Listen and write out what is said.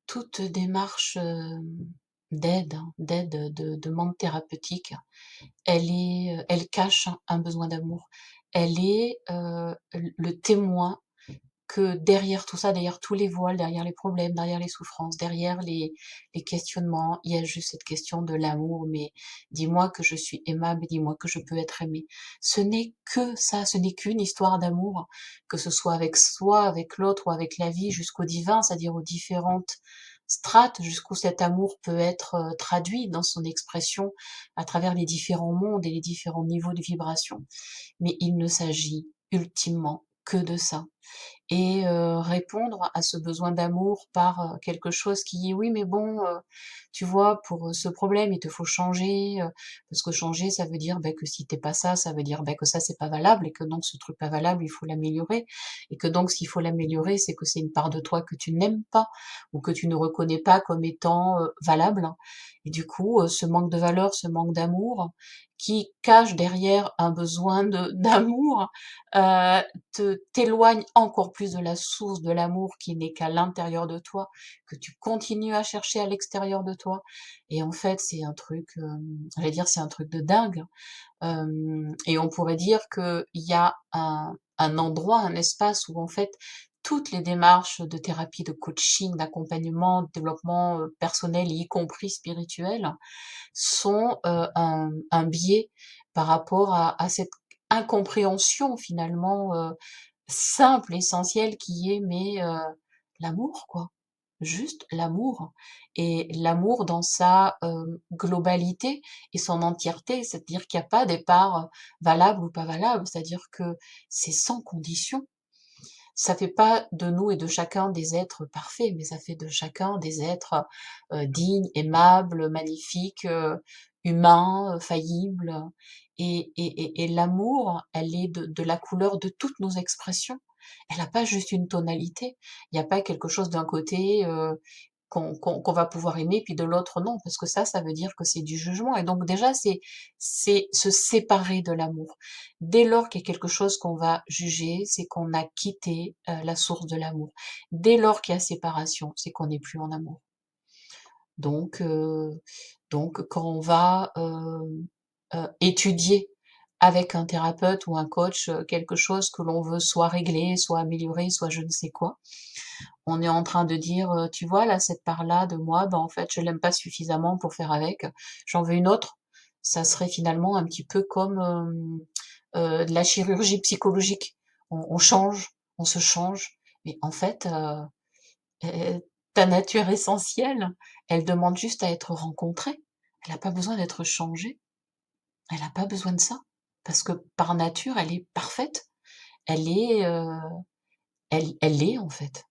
toute démarche, d'aide, hein, d'aide, de demande thérapeutique, elle cache un besoin d'amour. Elle est, le témoin que derrière tout ça, derrière tous les voiles, derrière les problèmes, derrière les souffrances, derrière les questionnements, il y a juste cette question de l'amour. Mais dis-moi que je suis aimable, dis-moi que je peux être aimée. Ce n'est que ça, ce n'est qu'une histoire d'amour, que ce soit avec soi, avec l'autre ou avec la vie, jusqu'au divin, c'est-à-dire aux différentes strates, jusqu'où cet amour peut être traduit dans son expression à travers les différents mondes et les différents niveaux de vibration. Mais il ne s'agit ultimement que de ça et répondre à ce besoin d'amour par, quelque chose qui: «Oui, mais bon, tu vois, pour, ce problème, il te faut changer, parce que changer, ça veut dire, que si tu pas ça, ça veut dire, que ça, c'est pas valable et que donc ce truc pas valable, il faut l'améliorer et que donc s'il faut l'améliorer, c'est que c'est une part de toi que tu n'aimes pas ou que tu ne reconnais pas comme étant, valable et du coup, ce manque de valeur, ce manque d'amour qui cache derrière un besoin de d'amour, te t'éloigne encore plus de la source de l'amour qui n'est qu'à l'intérieur de toi, que tu continues à chercher à l'extérieur de toi. Et en fait, c'est un truc, j'allais dire, c'est un truc de dingue. Et on pourrait dire qu'il y a un endroit, un espace où en fait toutes les démarches de thérapie, de coaching, d'accompagnement, de développement personnel, y compris spirituel, sont un biais par rapport à cette incompréhension finalement simple, essentielle qui est mais l'amour quoi. Juste l'amour et l'amour dans sa, globalité et son entièreté. C'est-à-dire qu'il y a pas des parts, valables ou pas valables, c'est-à-dire que c'est sans condition. Ça fait pas de nous et de chacun des êtres parfaits, mais ça fait de chacun des êtres, dignes, aimables, magnifiques, humains, faillibles et l'amour, elle est de la couleur de toutes nos expressions. Elle a pas juste une tonalité. Il y a pas quelque chose d'un côté, qu'on va pouvoir aimer, puis de l'autre non, parce que ça veut dire que c'est du jugement. Et donc déjà, c'est se séparer de l'amour. Dès lors qu'il y a quelque chose qu'on va juger, c'est qu'on a quitté la source de l'amour. Dès lors qu'il y a séparation, c'est qu'on n'est plus en amour. Donc, quand on va étudier avec un thérapeute ou un coach quelque chose que l'on veut soit régler, soit améliorer, soit je ne sais quoi, on est en train de dire, tu vois là cette part-là de moi, ben en fait je l'aime pas suffisamment pour faire avec, j'en veux une autre. Ça serait finalement un petit peu comme, de la chirurgie psychologique. On change, on se change, mais en fait, ta nature essentielle, elle demande juste à être rencontrée. Elle a pas besoin d'être changée. Elle a pas besoin de ça. Parce que par nature, elle est parfaite. Elle est, elle l'est en fait.